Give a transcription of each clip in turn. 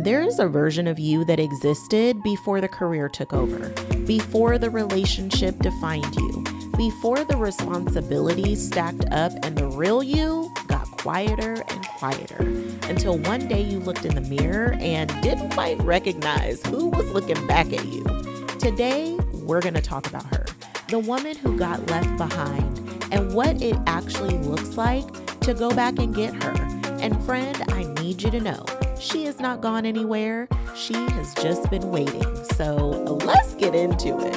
There is a version of you that existed before the career took over, before the relationship defined you, before the responsibilities stacked up and the real you got quieter and quieter until one day you looked in the mirror and didn't quite recognize who was looking back at you. Today, we're going to talk about her, the woman who got left behind and what it actually looks like to go back and get her. And friend, I need you to know, she has not gone anywhere. She has just been waiting. So let's get into it.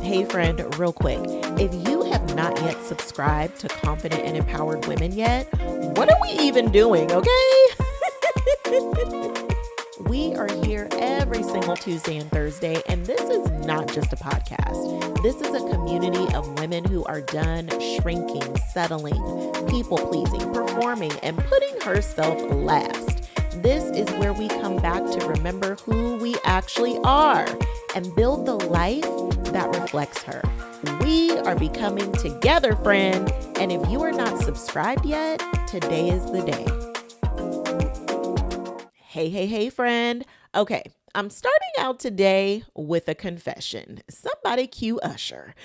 Hey friend, real quick, if you have not yet subscribed to Confident and Empowered Women yet, what are we even doing, okay? We are here every single Tuesday and Thursday, and this is not just a podcast. This is a community of women who are done shrinking, settling, people-pleasing, performing, and putting herself last. This is where we come back to remember who we actually are and build the life that reflects her. We are becoming together, friend. And if you are not subscribed yet, today is the day. Hey, friend. Okay, I'm starting out today with a confession. Somebody cue Usher.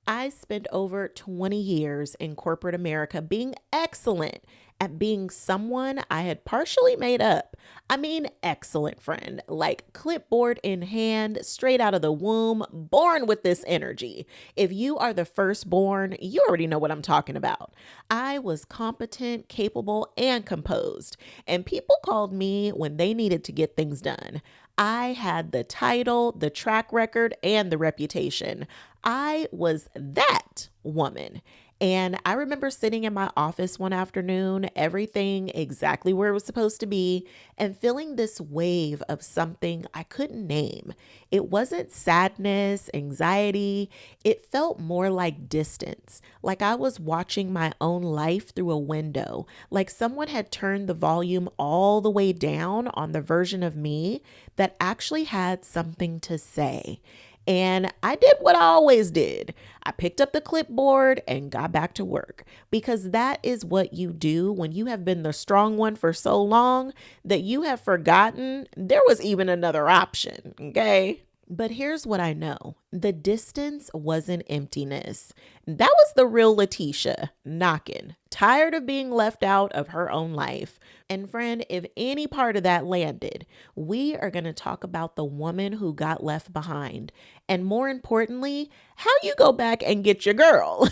I spent over 20 years in corporate America being excellent at being someone I had partially made up. I mean, excellent, friend, like clipboard in hand, straight out of the womb, born with this energy. If you are the firstborn, you already know what I'm talking about. I was competent, capable, and composed, and people called me when they needed to get things done. I had the title, the track record, and the reputation. I was that woman. And I remember sitting in my office one afternoon, everything exactly where it was supposed to be, and feeling this wave of something I couldn't name. It wasn't sadness, anxiety. It felt more like distance, like I was watching my own life through a window, like someone had turned the volume all the way down on the version of me that actually had something to say. And I did what I always did. I picked up the clipboard and got back to work, because that is what you do when you have been the strong one for so long that you have forgotten there was even another option, okay? But here's what I know. The distance wasn't emptiness. That was the real Letitia knocking, tired of being left out of her own life. And friend, if any part of that landed, we are going to talk about the woman who got left behind. And more importantly, how you go back and get your girl.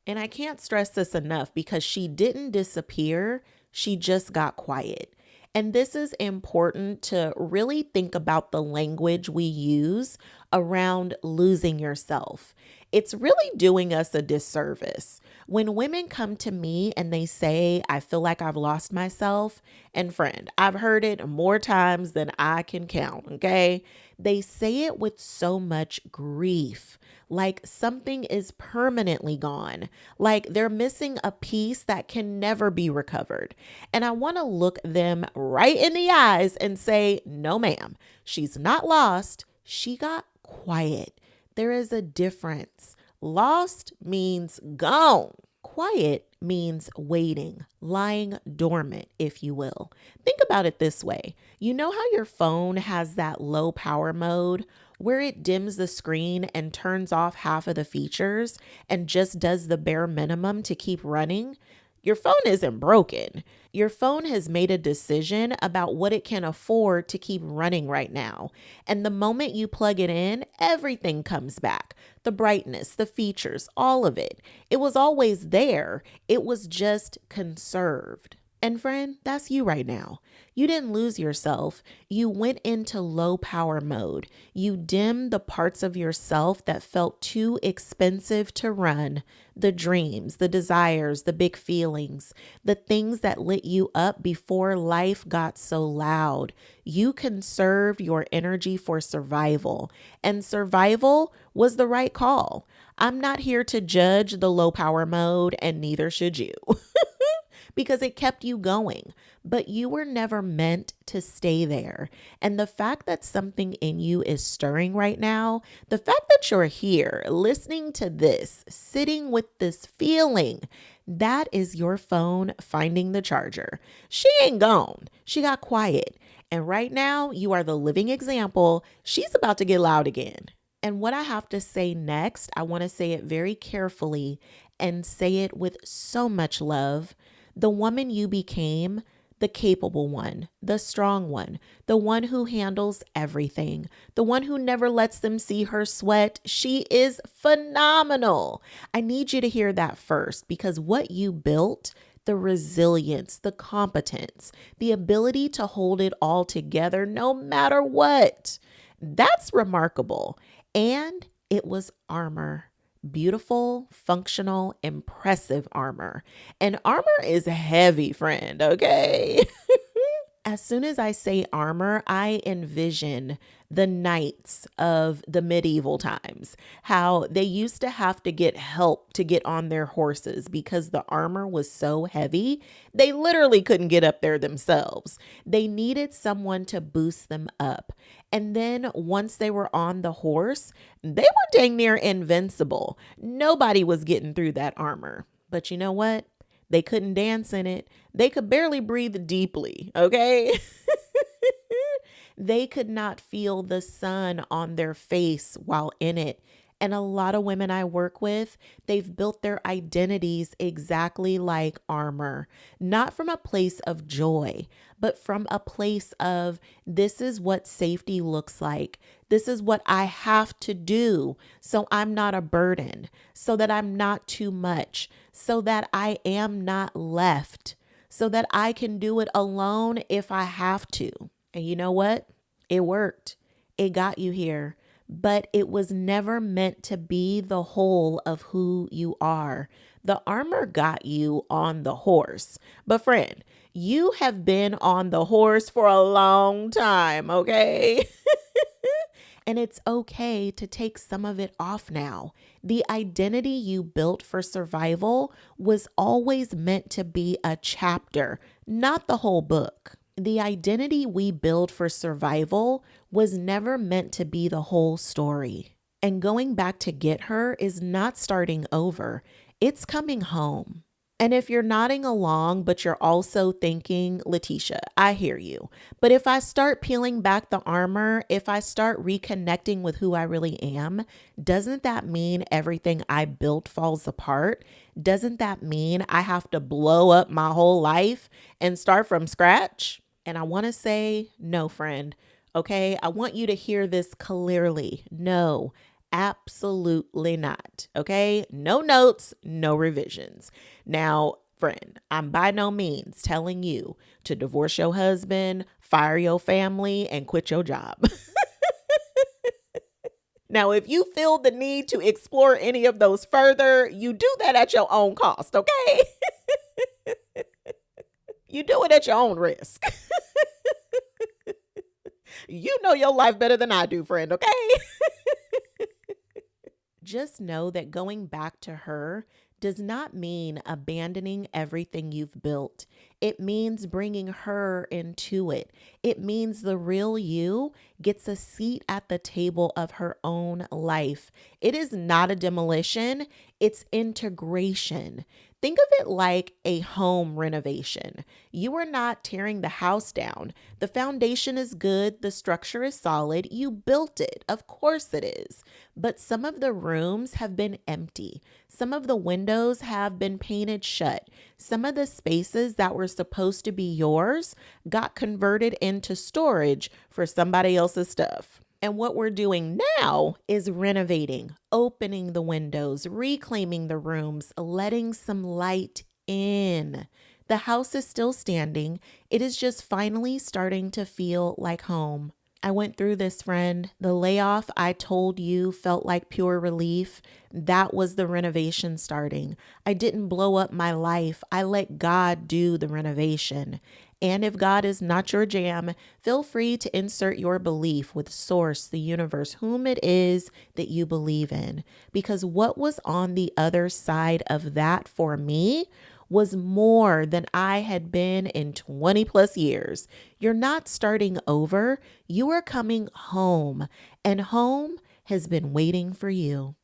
And I can't stress this enough, because she didn't disappear. She just got quiet. And this is important to really think about the language we use around losing yourself. It's really doing us a disservice. When women come to me and they say, I feel like I've lost myself, and friend, I've heard it more times than I can count, okay? They say it with so much grief, like something is permanently gone, like they're missing a piece that can never be recovered. And I want to look them right in the eyes and say, no, ma'am, she's not lost. She got quiet. There is a difference. Lost means gone. Quiet means waiting, lying dormant, if you will. Think about it this way. You know how your phone has that low power mode where it dims the screen and turns off half of the features and just does the bare minimum to keep running? Your phone isn't broken. Your phone has made a decision about what it can afford to keep running right now. And the moment you plug it in, everything comes back. The brightness, the features, all of it. It was always there. It was just conserved. And friend, that's you right now. You didn't lose yourself. You went into low power mode. You dimmed the parts of yourself that felt too expensive to run. The dreams, the desires, the big feelings, the things that lit you up before life got so loud. You conserved your energy for survival, and survival was the right call. I'm not here to judge the low power mode, and neither should you. because it kept you going. But you were never meant to stay there. And the fact that something in you is stirring right now, the fact that you're here listening to this, sitting with this feeling, that is your phone finding the charger. She ain't gone. She got quiet. And right now, you are the living example. She's about to get loud again. And what I have to say next, I want to say it very carefully and say it with so much love. The woman you became, the capable one, the strong one, the one who handles everything, the one who never lets them see her sweat. She is phenomenal. I need you to hear that first, because what you built, the resilience, the competence, the ability to hold it all together no matter what, that's remarkable. And it was armor. Beautiful, functional, impressive armor. And armor is heavy, friend, okay? As soon as I say armor, I envision the knights of the medieval times, how they used to have to get help to get on their horses because the armor was so heavy. They literally couldn't get up there themselves. They needed someone to boost them up. And then once they were on the horse, they were dang near invincible. Nobody was getting through that armor. But you know what? They couldn't dance in it. They could barely breathe deeply, okay? They could not feel the sun on their face while in it. And a lot of women I work with, they've built their identities exactly like armor, not from a place of joy, but from a place of this is what safety looks like. This is what I have to do so I'm not a burden, so that I'm not too much, so that I am not left, so that I can do it alone if I have to. And you know what? It worked. It got you here. But it was never meant to be the whole of who you are. The armor got you on the horse. But friend, you have been on the horse for a long time, okay? And it's okay to take some of it off now. The identity you built for survival was always meant to be a chapter, not the whole book. The identity we build for survival was never meant to be the whole story. And going back to get her is not starting over. It's coming home. And if you're nodding along, but you're also thinking, Letitia, I hear you. But if I start peeling back the armor, if I start reconnecting with who I really am, doesn't that mean everything I built falls apart? Doesn't that mean I have to blow up my whole life and start from scratch? And I want to say, no, friend. Okay, I want you to hear this clearly. No, absolutely not. Okay, no notes, no revisions. Now, friend, I'm by no means telling you to divorce your husband, fire your family, and quit your job. Now, if you feel the need to explore any of those further, you do that at your own cost, okay? You do it at your own risk. You know your life better than I do, friend, okay? Just know that going back to her does not mean abandoning everything you've built. It means bringing her into it. It means the real you gets a seat at the table of her own life. It is not a demolition, it's integration. Think of it like a home renovation. You are not tearing the house down. The foundation is good. The structure is solid. You built it. Of course it is. But some of the rooms have been empty. Some of the windows have been painted shut. Some of the spaces that were supposed to be yours got converted into storage for somebody else's stuff. And what we're doing now is renovating, opening the windows, reclaiming the rooms, letting some light in. The house is still standing. It is just finally starting to feel like home. I went through this, friend. The layoff I told you felt like pure relief. That was the renovation starting. I didn't blow up my life. I let God do the renovation. And if God is not your jam, feel free to insert your belief with source, the universe, whom it is that you believe in. Because what was on the other side of that for me was more than I had been in 20 plus years. You're not starting over. You are coming home, and home has been waiting for you.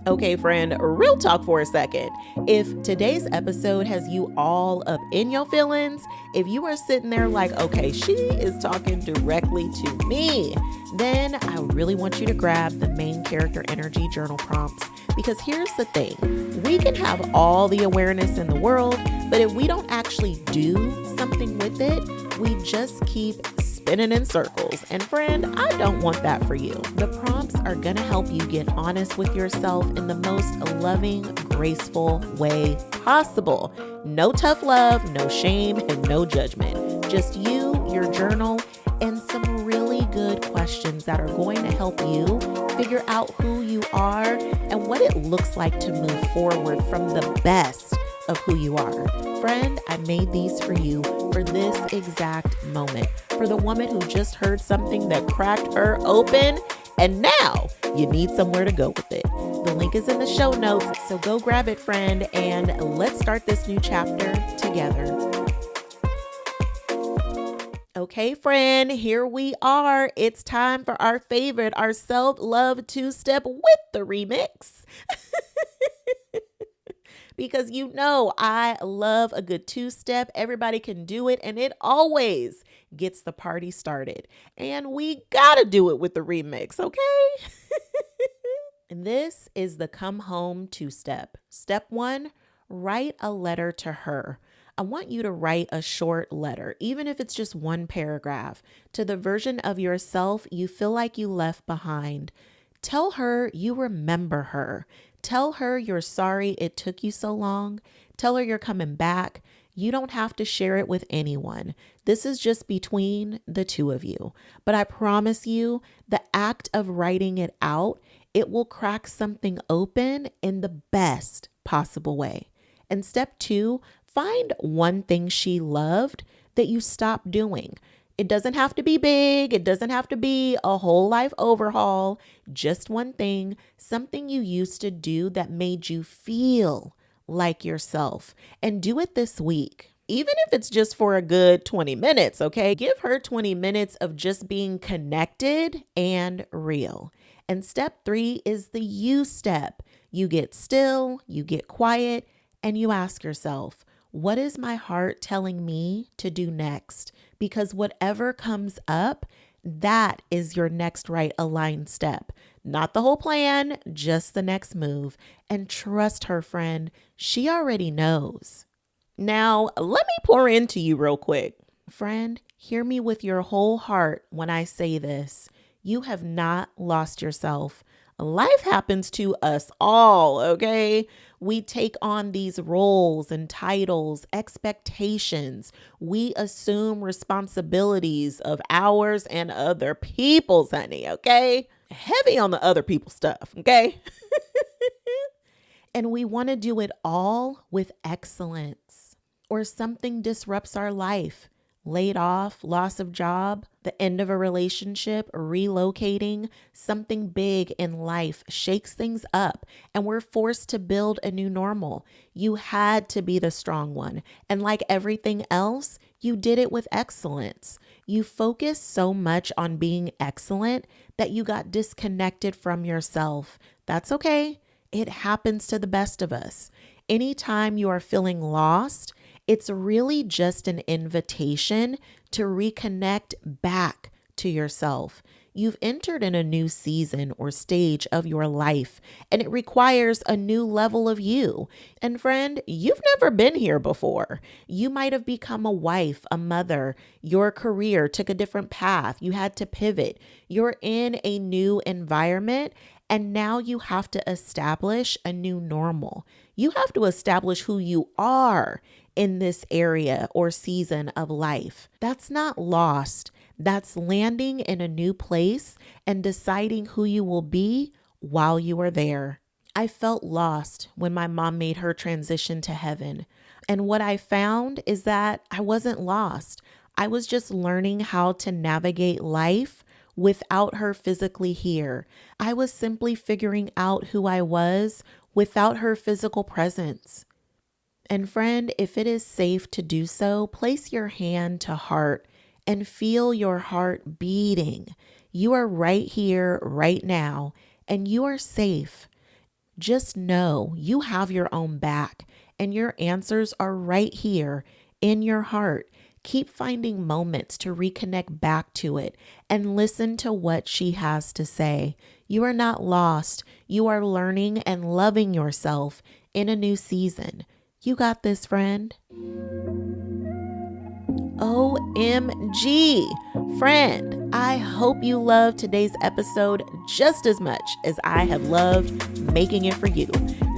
Okay, friend, real talk for a second. If today's episode has you all up in your feelings, if you are sitting there like, okay, she is talking directly to me, then I really want you to grab the main character energy journal prompts. Because here's the thing, we can have all the awareness in the world, but if we don't actually do something with it, we just keep spinning in circles. And friend, I don't want that for you. The prompts are going to help you get honest with yourself in the most loving, graceful way possible. No tough love, no shame, and no judgment. Just you, your journal, and some really good questions that are going to help you figure out who you are and what it looks like to move forward from the best of who you are. Friend, I made these for you for this exact moment. For the woman who just heard something that cracked her open, and now you need somewhere to go with it. The link is in the show notes, so go grab it, friend, and let's start this new chapter together. Okay, friend, here we are. It's time for our favorite, our self-love two-step with the remix. Because you know I love a good two-step. Everybody can do it, and it always gets the party started. And we gotta do it with the remix, okay? And this is the come home two-step. Step 1, write a letter to her. I want you to write a short letter, even if it's just one paragraph, to the version of yourself you feel like you left behind. Tell her you remember her. Tell her you're sorry it took you so long. Tell her you're coming back. You don't have to share it with anyone. This is just between the two of you. But I promise you, the act of writing it out, it will crack something open in the best possible way. And step 2, find one thing she loved that you stopped doing. It doesn't have to be big. It doesn't have to be a whole life overhaul. Just one thing, something you used to do that made you feel like yourself. And do it this week. Even if it's just for a good 20 minutes, okay? Give her 20 minutes of just being connected and real. And step 3 is the you step. You get still, you get quiet, and you ask yourself, what is my heart telling me to do next? Because whatever comes up, that is your next right aligned step. Not the whole plan, just the next move. And trust her, friend. She already knows. Now, let me pour into you real quick. Friend, hear me with your whole heart when I say this. You have not lost yourself. Life happens to us all, okay? We take on these roles and titles, expectations. We assume responsibilities of ours and other people's, honey, okay? Heavy on the other people's stuff, okay? And we want to do it all with excellence. Or something disrupts our life. Laid off, loss of job, the end of a relationship, relocating, something big in life shakes things up and we're forced to build a new normal. You had to be the strong one. And like everything else, you did it with excellence. You focused so much on being excellent that you got disconnected from yourself. That's okay. It happens to the best of us. Anytime you are feeling lost, it's really just an invitation to reconnect back to yourself. You've entered in a new season or stage of your life, and it requires a new level of you. And friend, you've never been here before. You might have become a wife, a mother. Your career took a different path. You had to pivot. You're in a new environment, and now you have to establish a new normal. You have to establish who you are in this area or season of life. That's not lost. That's landing in a new place and deciding who you will be while you are there. I felt lost when my mom made her transition to heaven. And what I found is that I wasn't lost. I was just learning how to navigate life without her physically here. I was simply figuring out who I was without her physical presence. And friend, if it is safe to do so, place your hand to heart and feel your heart beating. You are right here, right now, and you are safe. Just know you have your own back and your answers are right here in your heart. Keep finding moments to reconnect back to it and listen to what she has to say. You are not lost. You are learning and loving yourself in a new season. You got this, friend. OMG, friend, I hope you loved today's episode just as much as I have loved making it for you.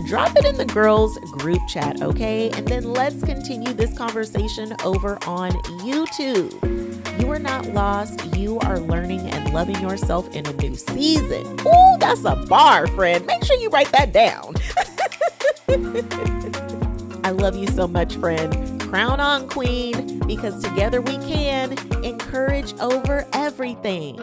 Drop it in the girls group chat, okay? And then let's continue this conversation over on YouTube. You are not lost. You are learning and loving yourself in a new season. Ooh, that's a bar, friend. Make sure you write that down. I love you so much, friend. Crown on, queen, because together we can encourage over everything.